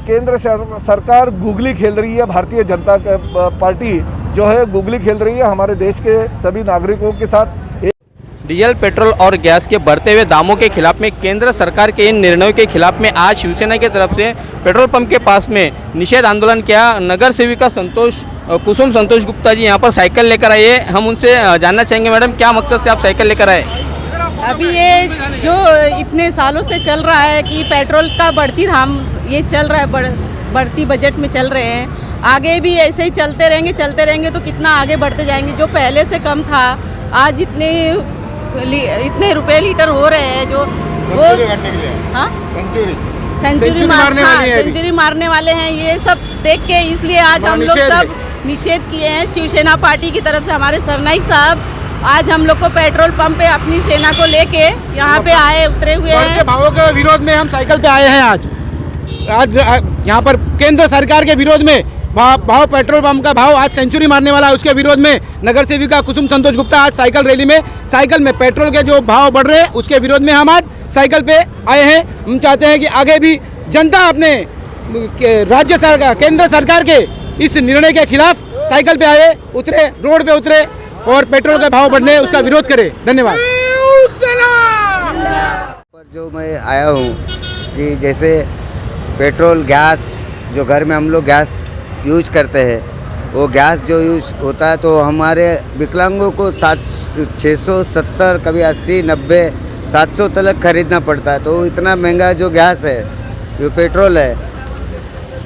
केंद्र सरकार गुगली खेल रही है। भारतीय जनता पार्टी जो है गुगली खेल रही है हमारे देश के सभी नागरिकों के साथ। डीजल, पेट्रोल और गैस के बढ़ते हुए दामों के खिलाफ में केंद्र सरकार के इन निर्णयों के खिलाफ में आज शिवसेना की तरफ से पेट्रोल पंप के पास में निषेध आंदोलन किया। नगर सेविका कुसुम संतोष गुप्ता जी यहाँ पर साइकिल लेकर आए। हम उनसे जानना चाहेंगे, मैडम क्या मकसद से आप साइकिल लेकर आए? अभी ये जो इतने सालों से चल रहा है कि पेट्रोल का बढ़ती दाम ये चल रहा है, बढ़ती बजट में चल रहे हैं। आगे भी ऐसे ही चलते रहेंगे तो कितना आगे बढ़ते जाएंगे। जो पहले से कम था आज इतने रुपए लीटर हो रहे हैं जो वो सेंचुरी मारने वाले हैं। ये सब देख के इसलिए आज हम लोग सब निषेध किए हैं शिवसेना पार्टी की तरफ से। हमारे सरनाइक साहब आज हम लोग को पेट्रोल पंप पे अपनी सेना को लेके यहाँ पे उतरे हुए हैं। भावों के विरोध में हम साइकिल पे आए हैं। आज यहाँ पर केंद्र सरकार के विरोध में भाव पेट्रोल पंप का भाव आज सेंचुरी मारने वाला है, उसके विरोध में नगर सेविका कुसुम संतोष गुप्ता आज साइकिल रैली में साइकिल में पेट्रोल के जो भाव बढ़ रहे हैं उसके विरोध में हम आज साइकिल पे आए हैं। हम चाहते हैं कि आगे भी जनता अपने राज्य सरकार केंद्र सरकार के इस निर्णय के खिलाफ साइकिल पे आए, उतरे, रोड पे उतरे और पेट्रोल के भाव बढ़ने उसका विरोध करे। धन्यवाद। पर जो मैं आया हूँ कि जैसे पेट्रोल गैस जो घर में हम लोग गैस यूज करते हैं वो गैस जो यूज होता है तो हमारे विकलांगों को 670 कभी 80 90 700 तक खरीदना पड़ता है। तो इतना महंगा जो गैस है जो पेट्रोल है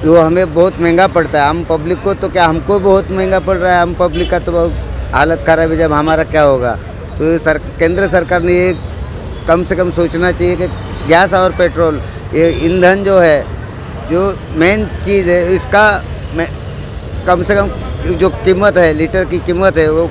वो हमें बहुत महंगा पड़ता है। हम पब्लिक को तो क्या हमको बहुत महंगा पड़ रहा है। हम पब्लिक का तो बहुत हालत खराब है। जब हमारा क्या होगा तो केंद्र सरकार ने ये कम से कम सोचना चाहिए कि गैस और पेट्रोल ये ईंधन जो है जो मेन चीज़ है इसका कम से कम जो कीमत है लीटर की कीमत है वो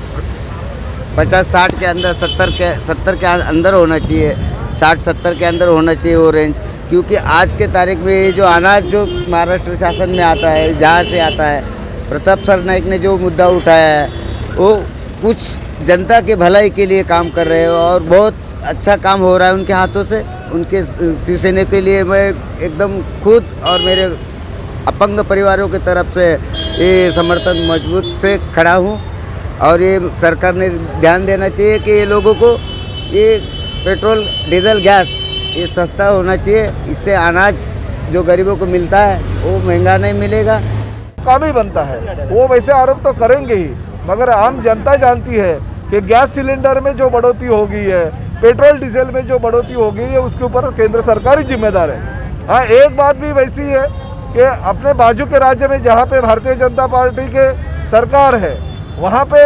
50-60 के अंदर 70 के अंदर होना चाहिए। 60-70 के अंदर होना चाहिए वो रेंज। क्योंकि आज के तारीख में ये जो अनाज जो महाराष्ट्र शासन में आता है जहाँ से आता है प्रताप सरनाइक ने जो मुद्दा उठाया है वो कुछ जनता के भलाई के लिए काम कर रहे हैं और बहुत अच्छा काम हो रहा है उनके हाथों से। उनके शिवसेना के लिए मैं एकदम खुद और मेरे अपंग परिवारों की तरफ से ये समर्थन मजबूत से खड़ा हूँ। और ये सरकार ने ध्यान देना चाहिए कि ये लोगों को ये पेट्रोल डीजल गैस ये सस्ता होना चाहिए। इससे अनाज जो गरीबों को मिलता है वो महंगा नहीं मिलेगा। काम ही बनता है वो वैसे आरोप तो करेंगे ही, मगर आम जनता जानती है कि गैस सिलेंडर में जो बढ़ोतरी हो गई है, पेट्रोल डीजल में जो बढ़ोतरी हो गई है उसके ऊपर केंद्र सरकार ही जिम्मेदार है। हाँ, एक बात भी वैसी है कि अपने बाजू के राज्य में जहाँ पे भारतीय जनता पार्टी के सरकार है वहाँ पे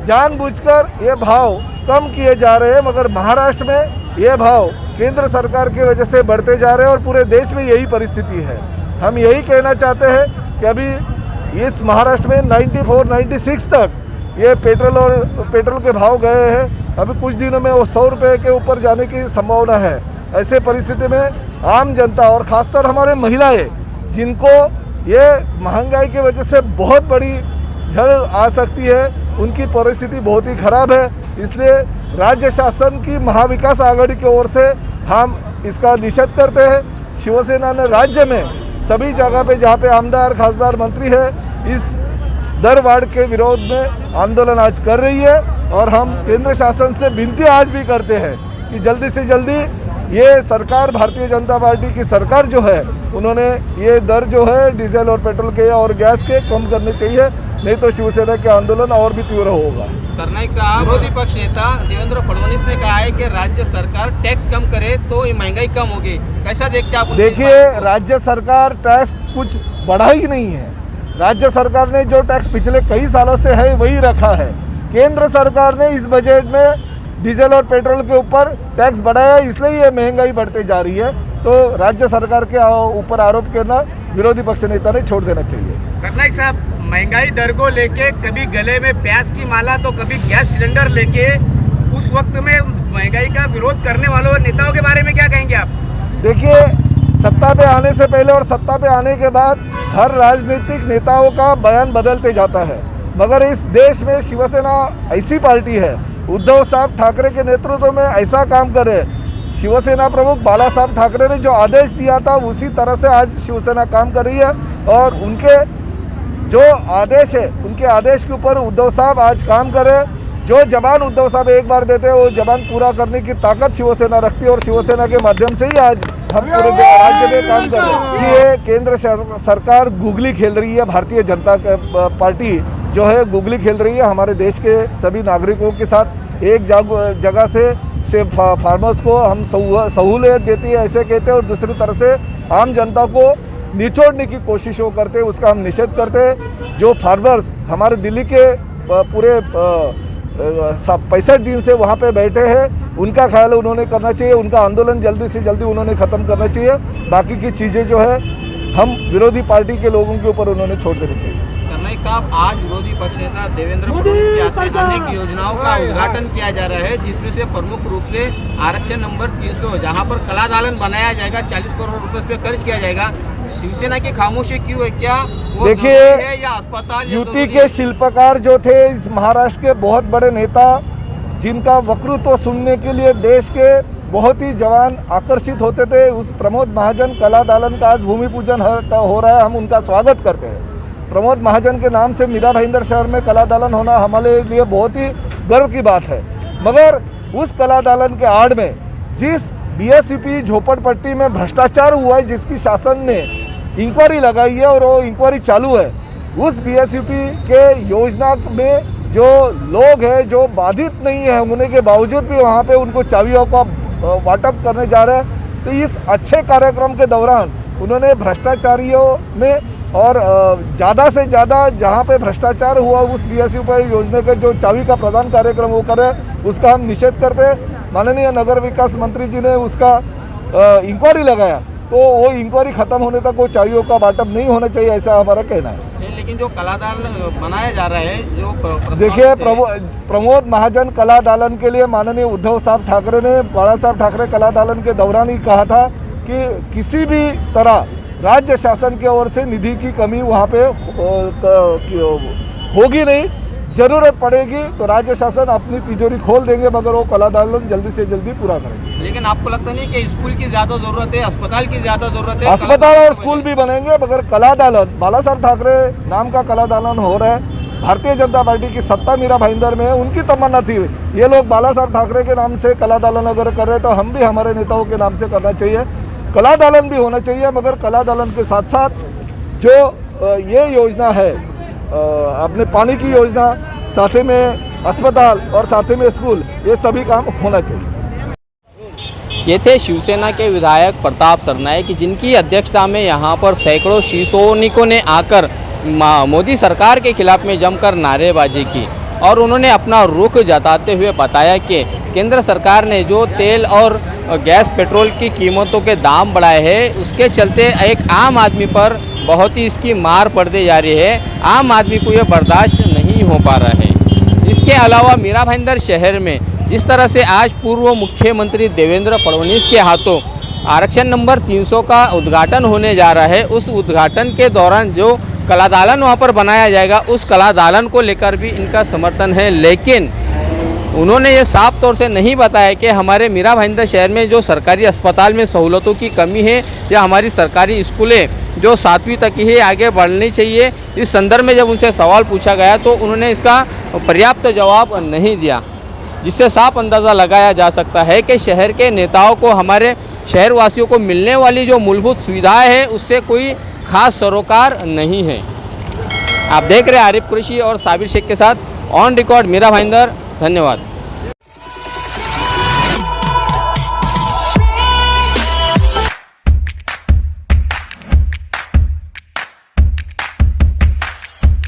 जानबूझकर ये भाव कम किए जा रहे हैं, मगर महाराष्ट्र में ये भाव केंद्र सरकार की वजह से बढ़ते जा रहे हैं और पूरे देश में यही परिस्थिति है। हम यही कहना चाहते हैं कि अभी इस महाराष्ट्र में 94-96 तक ये पेट्रोल के भाव गए हैं। अभी कुछ दिनों में वो 100 रुपये के ऊपर जाने की संभावना है। ऐसे परिस्थिति में आम जनता और ख़ासकर हमारे महिलाएं जिनको ये महंगाई की वजह से बहुत बड़ी झड़ आ सकती है उनकी परिस्थिति बहुत ही खराब है। इसलिए राज्य शासन की महाविकास आघाड़ी की ओर से हम इसका निषेध करते हैं। शिवसेना ने राज्य में सभी जगह पे जहाँ पे आमदार खासदार मंत्री है इस दर वाढ़ के विरोध में आंदोलन आज कर रही है। और हम केंद्र शासन से विनती आज भी करते हैं कि जल्दी से जल्दी ये सरकार भारतीय जनता पार्टी की सरकार जो है उन्होंने ये दर जो है डीजल और पेट्रोल के और गैस के कम करने चाहिए, नहीं तो शिवसेना के आंदोलन और भी तीव्र होगा। सरनाइक साहब, विरोधी पक्ष नेता देवेंद्र फडणवीस ने कहा है कि राज्य सरकार टैक्स कम करे तो महंगाई कम होगी। कैसा देखते आप? देखिए, राज्य सरकार टैक्स कुछ बढ़ा ही नहीं है। राज्य सरकार ने जो टैक्स पिछले कई सालों से है वही रखा है। केंद्र सरकार ने इस बजट में डीजल और पेट्रोल के ऊपर टैक्स बढ़ाया, इसलिए ये महंगाई बढ़ती जा रही है। तो राज्य सरकार के ऊपर आरोप करना विरोधी पक्ष नेता ने छोड़ देना चाहिए। सरनाइक साहब, महंगाई दर को लेके कभी गले में प्याज की माला तो कभी गैस सिलेंडर लेके उस वक्त में महंगाई का विरोध करने वालों नेताओं के बारे में क्या कहेंगे आप? देखिए, सत्ता पे आने से पहले और सत्ता पे आने के बाद हर राजनीतिक नेताओं का बयान बदलते जाता है, मगर इस देश में शिवसेना ऐसी पार्टी है, उद्धव साहब ठाकरे के नेतृत्व में ऐसा काम करे शिवसेना प्रमुख बाला साहब ठाकरे ने जो आदेश दिया था उसी तरह से आज शिवसेना काम कर रही है और उनके जो आदेश है उनके आदेश के ऊपर उद्धव साहब आज काम करें। जो जबान उद्धव साहब एक बार देते हैं वो जबान पूरा करने की ताकत शिवसेना रखती है और शिवसेना के माध्यम से ही आज हम पूरे राज्य में काम कर रहे हैं। ये केंद्र सरकार गुगली खेल रही है, भारतीय जनता पार्टी जो है गुगली खेल रही है हमारे देश के सभी नागरिकों के साथ। एक जगह से फार्मर्स को हम सहूलियत देती है ऐसे कहते हैं और दूसरी तरह से आम जनता को निचोड़ने की कोशिश वो करते हैं, उसका हम निषेध करते हैं। जो फार्मर्स हमारे दिल्ली के पूरे 65 दिन से वहाँ पे बैठे हैं उनका ख्याल उन्होंने करना चाहिए, उनका आंदोलन जल्दी से जल्दी उन्होंने ख़त्म करना चाहिए। बाकी की चीज़ें जो है हम विरोधी पार्टी के लोगों के ऊपर उन्होंने छोड़ देनी चाहिए। करनाईक साहब, आज विरोधी पक्ष नेता देवेंद्र फडणवीस के हाथ में अनेक योजनाओं का उद्घाटन किया जा रहा है, जिसमें से प्रमुख रूप से आरक्षण नंबर 300 जहां पर कला दालन बनाया जाएगा, 40 करोड़ रुपए पे खर्च किया जाएगा। शिवसेना की खामोशी क्यों है? क्या वो देखिए, है या अस्पताल यूपी के शिल्पकार जो थे इस महाराष्ट्र के बहुत बड़े नेता जिनका वक्तृत्व सुनने के लिए देश के बहुत ही जवान आकर्षित होते थे, उस प्रमोद महाजन कला दालन का आज भूमि पूजन हो रहा है। हम उनका स्वागत करते हैं। प्रमोद महाजन के नाम से मीरा भाईंदर शहर में कला दालन होना हमारे लिए बहुत ही गर्व की बात है। मगर उस कला दालन के आड़ में जिस बीएसयूपी झोपड़पट्टी में भ्रष्टाचार हुआ है, जिसकी शासन ने इंक्वायरी लगाई है और वो इंक्वायरी चालू है, उस बीएसयूपी के योजना में जो लोग हैं जो बाधित नहीं है होने के बावजूद भी वहाँ पे उनको चाबियों का वाटप करने जा रहे हैं। तो इस अच्छे कार्यक्रम के दौरान उन्होंने भ्रष्टाचारियों में और ज़्यादा से ज़्यादा जहाँ पे भ्रष्टाचार हुआ उस बीएसयूपी योजना के जो चाबी का प्रदान कार्यक्रम वो करे, उसका हम निषेध करते हैं। माननीय नगर विकास मंत्री जी ने उसका इंक्वायरी लगाया, तो वो इंक्वायरी खत्म होने तक वो चाबियों का वाटप नहीं होना चाहिए, ऐसा हमारा कहना है। लेकिन जो कला दालन बनाया जा रहा है, जो देखिए, प्रमोद महाजन कला दालन के लिए माननीय उद्धव साहब ठाकरे ने बाला साहब ठाकरे कला दालन के दौरान ही कहा था कि किसी भी तरह राज्य शासन की ओर से निधि की कमी वहाँ पे होगी नहीं। जरूरत पड़ेगी तो राज्य शासन अपनी तिजोरी खोल देंगे, मगर वो कला दालन जल्दी से जल्दी पूरा करेंगे। लेकिन आपको लगता नहीं कि स्कूल की ज्यादा जरूरत है, अस्पताल की ज्यादा जरूरत है? अस्पताल और स्कूल भी बनेंगे, मगर कला दालन बाला साहब ठाकरे नाम का कला दालन हो रहा है। भारतीय जनता पार्टी की सत्ता मीरा भाईंदर में है, उनकी तमन्ना थी। ये लोग बाला साहब ठाकरे के नाम से कला दालन अगर कर रहे तो हम भी हमारे नेताओं के नाम से करना चाहिए। कला दालन भी होना चाहिए, मगर कला दालन के साथ साथ जो ये योजना है अपने पानी की योजना, साथ में अस्पताल और साथ में स्कूल, ये सभी काम होना चाहिए। ये थे शिवसेना के विधायक प्रताप सरनाईक, जिनकी अध्यक्षता में यहाँ पर सैकड़ों शिवसैनिकों ने आकर मोदी सरकार के खिलाफ में जमकर नारेबाजी की और उन्होंने अपना रुख जताते हुए बताया कि केंद्र सरकार ने जो तेल और गैस पेट्रोल की कीमतों के दाम बढ़ाए हैं, उसके चलते एक आम आदमी पर बहुत ही इसकी मार पड़ती जा रही है। आम आदमी को ये बर्दाश्त नहीं हो पा रहा है। इसके अलावा मीरा भाईंदर शहर में जिस तरह से आज पूर्व मुख्यमंत्री देवेंद्र फडणवीस के हाथों आरक्षण नंबर 300 का उद्घाटन होने जा रहा है, उस उद्घाटन के दौरान जो कला दालन वहाँ पर बनाया जाएगा, उस कला दालन को लेकर भी इनका समर्थन है। लेकिन उन्होंने ये साफ तौर से नहीं बताया कि हमारे मीरा भाईंदर शहर में जो सरकारी अस्पताल में सहूलतों की कमी है या हमारी सरकारी स्कूलें जो 7वीं तक ही आगे बढ़नी चाहिए। इस संदर्भ में जब उनसे सवाल पूछा गया तो उन्होंने इसका पर्याप्त जवाब नहीं दिया, जिससे साफ अंदाज़ा लगाया जा सकता है कि शहर के नेताओं को हमारे शहरवासियों को मिलने वाली जो मूलभूत सुविधाएं हैं उससे कोई खास सरोकार नहीं है। आप देख रहे हैं आरिफ कुरैशी और साबिर शेख के साथ ऑन रिकॉर्ड मीरा भाईंदर। धन्यवाद।